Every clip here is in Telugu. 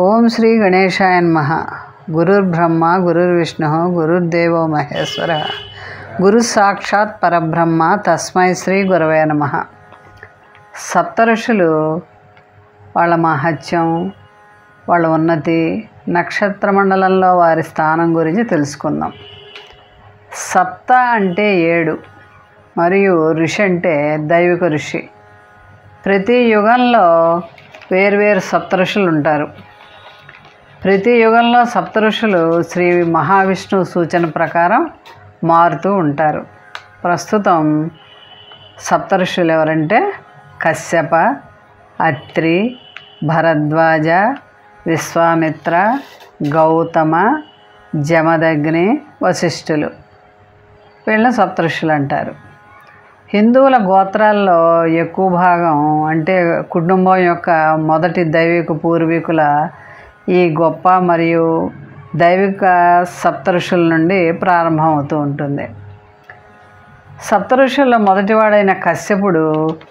ఓం శ్రీ గణేశాయ నమః. గురుర్బ్రహ్మ గురుర్విష్ణు గురుర్దేవో మహేశ్వర గురు సాక్షాత్ పరబ్రహ్మ తస్మై శ్రీ గురవే నమః. సప్తఋషులు వాళ్ళ మహత్యం, వాళ్ళ ఉన్నతి, నక్షత్ర మండలంలో వారి స్థానం గురించి తెలుసుకుందాం. సప్త అంటే 7 మరియు ఋషి అంటే దైవిక ఋషి. ప్రతి యుగంలో వేర్వేరు సప్తఋషులు ఉంటారు. ప్రతి యుగంలో సప్తఋషులు శ్రీ మహావిష్ణువు సూచన ప్రకారం మారుతూ ఉంటారు. ప్రస్తుతం సప్తఋషులు ఎవరంటే కశ్యప, అత్రి, భరద్వాజ, విశ్వామిత్ర, గౌతమ, జమదగ్ని, వశిష్ఠులు. వీళ్ళని సప్తఋషులు అంటారు. హిందువుల గోత్రాల్లో ఎక్కువ భాగం అంటే కుటుంబం యొక్క మొదటి దైవిక పూర్వీకుల ఈ గొప్ప మరియు దైవిక సప్తఋషుల నుండి ప్రారంభమవుతూ ఉంటుంది. సప్తఋషుల్లో మొదటివాడైన కశ్యపుడు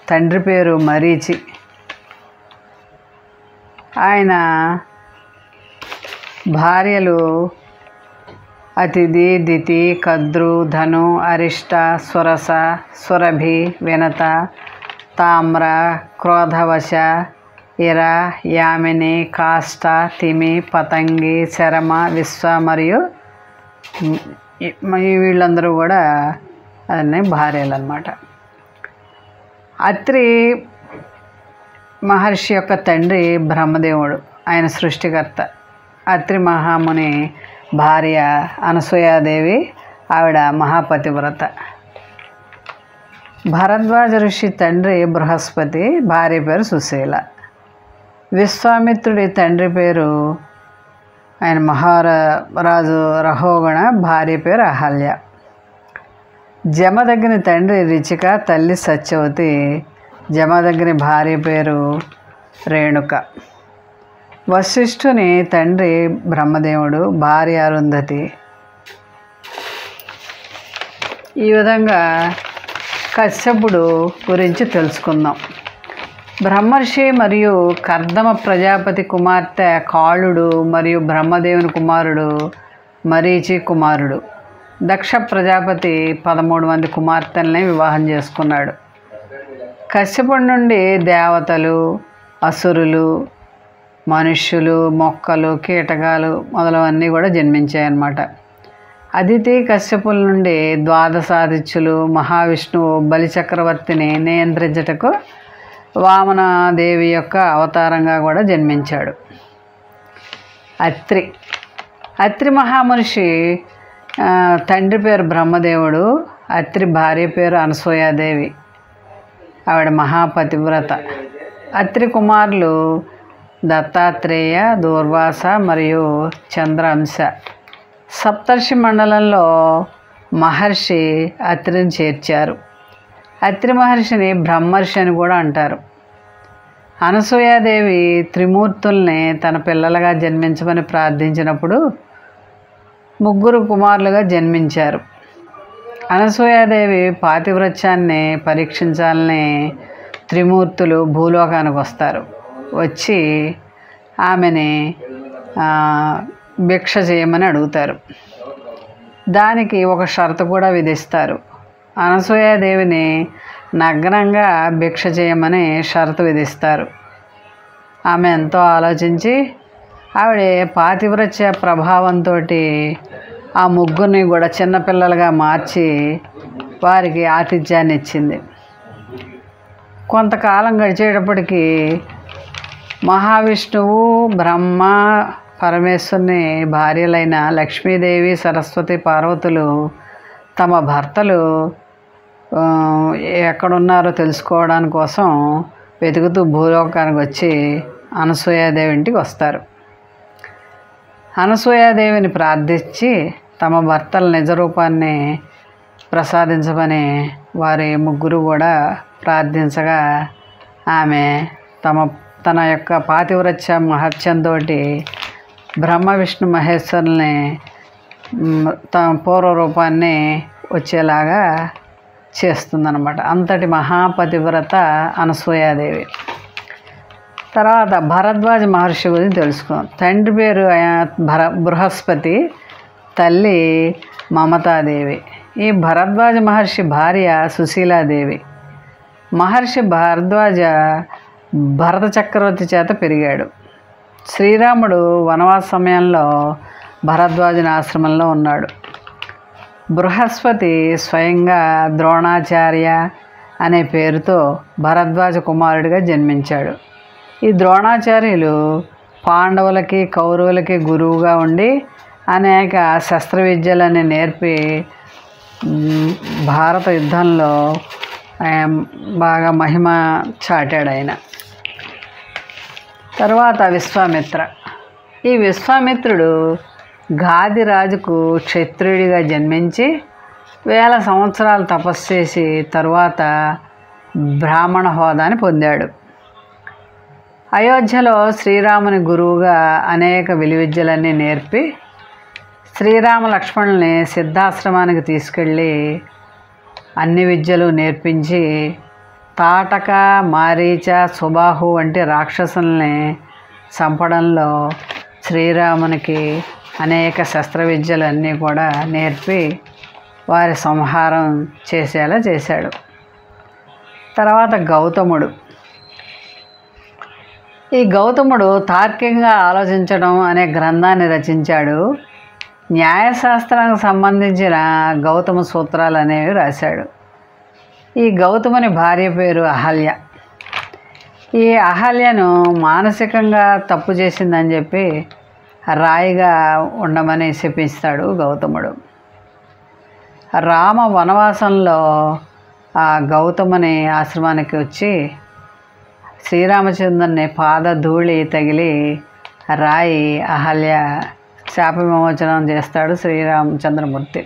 తండ్రి పేరు మరీచి. ఆయన భార్యలు అతిథి, దితి, కద్రు, ధను, అరిష్ట, సురస, సురభి, వినత, తామ్ర, క్రోధవశ, ఇర, యామిని, కాష్ట, తిమి, పతంగి, శరమ, విశ్వ మరియు వీళ్ళందరూ కూడా అన్నీ భార్యలు అన్నమాట. అత్రి మహర్షి యొక్క తండ్రి బ్రహ్మదేవుడు, ఆయన సృష్టికర్త. అత్రి మహాముని భార్య అనసూయాదేవి, ఆవిడ మహాపతివ్రత. భరద్వాజ ఋషి తండ్రి బృహస్పతి, భార్య పేరు సుశీల. విశ్వామిత్రుడి తండ్రి పేరు ఆయన మహారాజు రహోగణ, భార్య పేరు అహల్య. జమదగ్ని తండ్రి రిచిక, తల్లి సత్యవతి. జమదగ్ని భార్య పేరు రేణుక. వశిష్ఠుని తండ్రి బ్రహ్మదేవుడు, భార్య అరుంధతి. ఈ విధంగా కశ్యపుడు గురించి తెలుసుకుందాం. బ్రహ్మర్షి మరియు కర్దమ ప్రజాపతి కుమార్తె కాళుడు మరియు బ్రహ్మదేవుని కుమారుడు మరీచి కుమారుడు. దక్ష ప్రజాపతి 13 మంది కుమార్తెల్ని వివాహం చేసుకున్నాడు. కశ్యపుడి నుండి దేవతలు, అసురులు, మనుష్యులు, మొక్కలు, కీటకాలు మొదలవన్నీ కూడా జన్మించాయన్నమాట. అదితి కశ్యపుల నుండి ద్వాదశాదిత్యులు, మహావిష్ణువు బలిచక్రవర్తిని నియంత్రించుటకు వామనాదేవి యొక్క అవతారంగా కూడా జన్మించాడు. అత్రి మహామనిషి తండ్రి పేరు బ్రహ్మదేవుడు. అత్రి భార్య పేరు అనసూయాదేవి, ఆవిడ మహాపతివ్రత. అత్రి కుమారులు దత్తాత్రేయ, దూర్వాస మరియు చంద్రాంశ. సప్తర్షి మండలంలో మహర్షి అత్రిని చేర్చారు. అత్రి మహర్షిని బ్రహ్మర్షి అని కూడా అంటారు. అనసూయాదేవి త్రిమూర్తుల్ని తన పిల్లలుగా జన్మించమని ప్రార్థించినప్పుడు 3 కుమారులుగా జన్మించారు. అనసూయాదేవి పాతివ్రత్యాన్ని పరీక్షించాలని త్రిమూర్తులు భూలోకానికి వస్తారు. వచ్చి ఆమెని భిక్ష చేయమని అడుగుతారు. దానికి ఒక షరతు కూడా విధిస్తారు. అనసూయాదేవిని నగ్నంగా భిక్ష చేయమని షరతు విధిస్తారు. ఆమె ఎంతో ఆలోచించి ఆవిడ పాతివ్రత్య ప్రభావంతో ఆ 3 కూడా చిన్నపిల్లలుగా మార్చి వారికి ఆతిథ్యాన్ని ఇచ్చింది. కొంతకాలం గడిచేటప్పటికి మహావిష్ణువు, బ్రహ్మ, పరమేశ్వరుని భార్యలైన లక్ష్మీదేవి, సరస్వతి, పార్వతులు తమ భర్తలు ఎక్కడున్నారో తెలుసుకోవడాని కోసం వెతుకుతూ భూలోకానికి వచ్చి అనసూయాదేవి ఇంటికి వస్తారు. అనసూయాదేవిని ప్రార్థించి తమ భర్తల నిజరూపాన్ని ప్రసాదించమని వారి 3 కూడా ప్రార్థించగా ఆమె తన యొక్క పాతివ్రత్య మహత్యంతో బ్రహ్మ, విష్ణు, మహేశ్వరుల్ని తమ పూర్వరూపాన్ని వచ్చేలాగా చేస్తుందన్నమాట. అంతటి మహాపతివ్రత అనసూయాదేవి. తర్వాత భరద్వాజ మహర్షి గురించి తెలుసుకుందాం. తండ్రి పేరు బృహస్పతి, తల్లి మమతాదేవి. ఈ భరద్వాజ మహర్షి భార్య సుశీలాదేవి. మహర్షి భరద్వాజ భరత చక్రవర్తి చేత పెరిగాడు. శ్రీరాముడు వనవాస సమయంలో భరద్వాజుని ఆశ్రమంలో ఉన్నాడు. బృహస్పతి స్వయంగా ద్రోణాచార్య అనే పేరుతో భరద్వాజ కుమారుడిగా జన్మించాడు. ఈ ద్రోణాచార్యులు పాండవులకి కౌరవులకి గురువుగా ఉండి అనేక శస్త్ర విద్యలని నేర్పి భారత యుద్ధంలో బాగా మహిమ చాటాడు ఆయన. తర్వాత విశ్వామిత్ర. ఈ విశ్వామిత్రుడు గాదిరాజుకు క్షత్రియుడిగా జన్మించి 1000 సంవత్సరాలు తపస్సు చేసి తరువాత బ్రాహ్మణ హోదాని పొందాడు. అయోధ్యలో శ్రీరాముని గురువుగా అనేక విలువిద్యలన్నీ నేర్పి శ్రీరామ లక్ష్మణుల్ని సిద్ధాశ్రమానికి తీసుకెళ్ళి అన్ని విద్యలు నేర్పించి తాటక, మారీచ, సుబాహు వంటి రాక్షసుల్ని చంపడంలో శ్రీరామునికి అనేక శస్త్ర విద్యలన్నీ కూడా నేర్పి వారి సంహారం చేసేలా చేశాడు. తర్వాత గౌతముడు. ఈ గౌతముడు తార్కికంగా ఆలోచించడం అనే గ్రంథాన్ని రచించాడు. న్యాయశాస్త్రానికి సంబంధించిన గౌతమ సూత్రాలు అనేవి రాశాడు. ఈ గౌతముని భార్య పేరు అహల్య. ఈ అహల్యను మానసికంగా తప్పు చేసిందని చెప్పి రాయిగా ఉండమని శపిస్తాడు గౌతముడు. రామ వనవాసంలో ఆ గౌతముని ఆశ్రమానికి వచ్చి శ్రీరామచంద్రుని పాదధూళి తగిలి రాయి అహల్య శాప విమోచనం చేస్తాడు శ్రీరామచంద్రమూర్తి.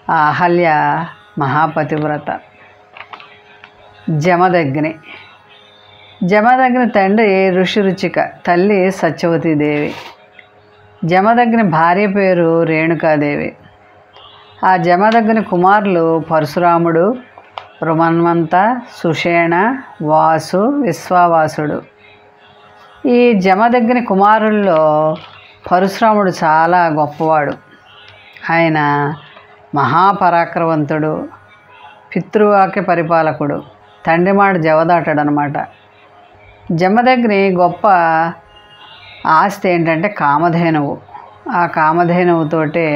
ఆ అహల్య మహాపతివ్రత. జమదగ్ని. జమదగ్ని తండ్రి ఋషిరుచిక, తల్లి సత్యవతీదేవి. జమదగ్ని భార్య పేరు రేణుకాదేవి. ఆ జమదగ్ని కుమారులు పరశురాముడు, రుమన్వంత, సుషేణ, వాసు, విశ్వావాసుడు. ఈ జమదగ్ని కుమారుల్లో పరశురాముడు చాలా గొప్పవాడు. ఆయన మహాపరాక్రమవంతుడు, పితృవాక్య పరిపాలకుడు, తండ్రి మాట జవదాటాడనమాట. జమదగ్ని గొప్ప ఆస్తి ఏంటంటే కామధేనువు. ఆ కామధేనువుతోటే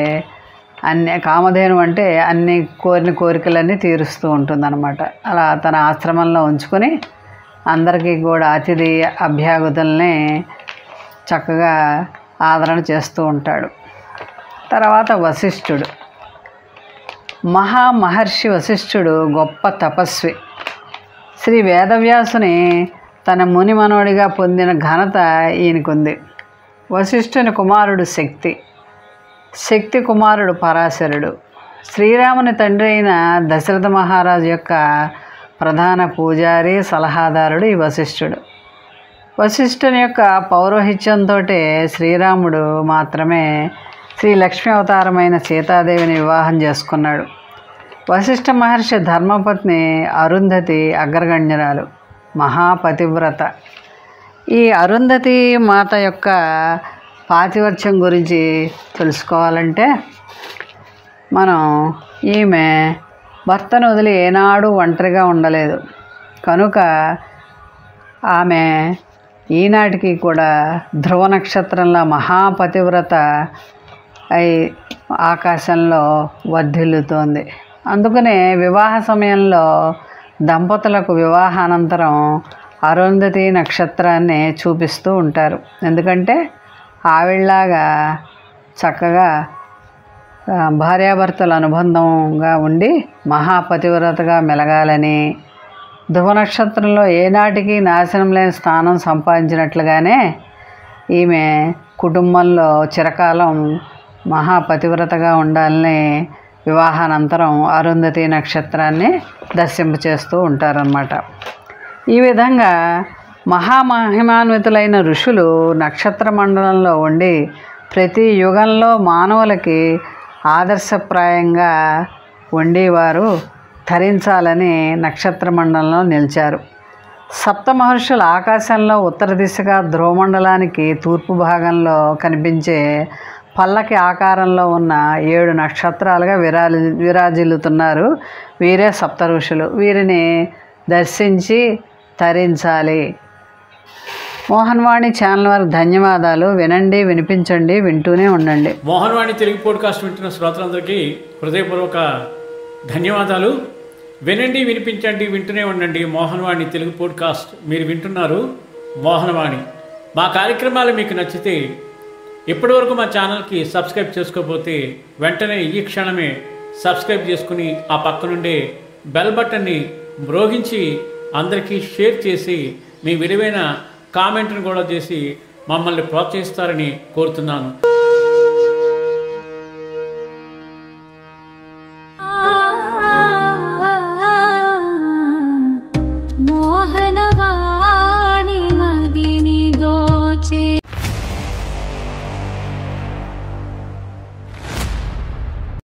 కామధేనువు అంటే అన్ని కోరిన కోరికలన్నీ తీరుస్తూ ఉంటుందన్నమాట. అలా తన ఆశ్రమంలో ఉంచుకొని అందరికీ కూడా అతిథి అభ్యాగతుల్ని చక్కగా ఆదరణ చేస్తూ ఉంటాడు. తర్వాత వశిష్ఠుడు. మహర్షి వశిష్ఠుడు గొప్ప తపస్వి. శ్రీ వేదవ్యాసుని తన ముని మనోడిగా పొందిన ఘనత ఈయనకుంది. వశిష్ఠుని కుమారుడు శక్తి, శక్తి కుమారుడు పరాశరుడు. శ్రీరాముని తండ్రి అయిన దశరథ మహారాజు యొక్క ప్రధాన పూజారి, సలహాదారుడు ఈ వశిష్ఠుడు. వశిష్ఠుని యొక్క పౌరోహిత్యంతో శ్రీరాముడు మాత్రమే శ్రీ లక్ష్మీ అవతారమైన సీతాదేవిని వివాహం చేసుకున్నాడు. వశిష్ఠ మహర్షి ధర్మపత్ని అరుంధతి అగ్రగణ్యురాలు, మహాపతివ్రత. ఈ అరుంధతి మాత యొక్క పాతివర్చ్యం గురించి తెలుసుకోవాలంటే మనం ఈమె భర్తను వదిలి ఏనాడు ఒంటరిగా ఉండలేదు. కనుక ఆమె ఈనాటికి కూడా ధ్రువ నక్షత్రంలో మహాపతివ్రత అయి ఆకాశంలో వర్ధిల్లుతోంది. అందుకనే వివాహ సమయంలో దంపతులకు వివాహానంతరం అరుంధతి నక్షత్రాన్ని చూపిస్తూ ఉంటారు. ఎందుకంటే ఆవిడలాగా చక్కగా భార్యాభర్తల అనుబంధంగా ఉండి మహాపతివ్రతగా మెలగాలని, ధ్రువ నక్షత్రంలో ఏనాటికి నాశనం లేని స్థానం సంపాదించినట్లుగానే ఈమె కుటుంబంలో చిరకాలం మహాపతివ్రతగా ఉండాలని వివాహానంతరం అరుంధతి నక్షత్రాన్ని దర్శింపచేస్తూ ఉంటారన్నమాట. ఈ విధంగా మహామహిమాన్వితులైన ఋషులు నక్షత్ర మండలంలో ఉండి ప్రతి యుగంలో మానవులకి ఆదర్శప్రాయంగా ఉండేవారు ధరించాలని నక్షత్ర మండలంలో నిలిచారు. సప్త మహర్షులు ఆకాశంలో ఉత్తర దిశగా ధ్రువమండలానికి తూర్పు భాగంలో కనిపించే పల్లకి ఆకారంలో ఉన్న 7 నక్షత్రాలుగా విరాజిల్లుతున్నారు. వీరే సప్త ఋషులు. వీరిని దర్శించి తరించాలి. మోహన్వాణి ఛానల్ వారికి ధన్యవాదాలు. వినండి, వినిపించండి, వింటూనే ఉండండి. మోహన్వాణి తెలుగు పోడ్కాస్ట్ వింటున్న శ్రోతలందరికీ హృదయపూర్వక ధన్యవాదాలు. వినండి, వినిపించండి, వింటూనే ఉండండి. మోహన్వాణి తెలుగు పోడ్కాస్ట్ మీరు వింటున్నారు. మోహన్వాణి. మా కార్యక్రమాలు మీకు నచ్చితే ఇప్పటివరకు మా ఛానల్కి సబ్స్క్రైబ్ చేసుకోకపోతే వెంటనే ఈ క్షణమే సబ్స్క్రైబ్ చేసుకుని ఆ పక్కనుండే బెల్ బటన్ని మ్రోగించి అందరికీ షేర్ చేసి మీ విలువైన కామెంట్ను కూడా చేసి మమ్మల్ని ప్రోత్సహిస్తారని కోరుతున్నాను. మోహనవా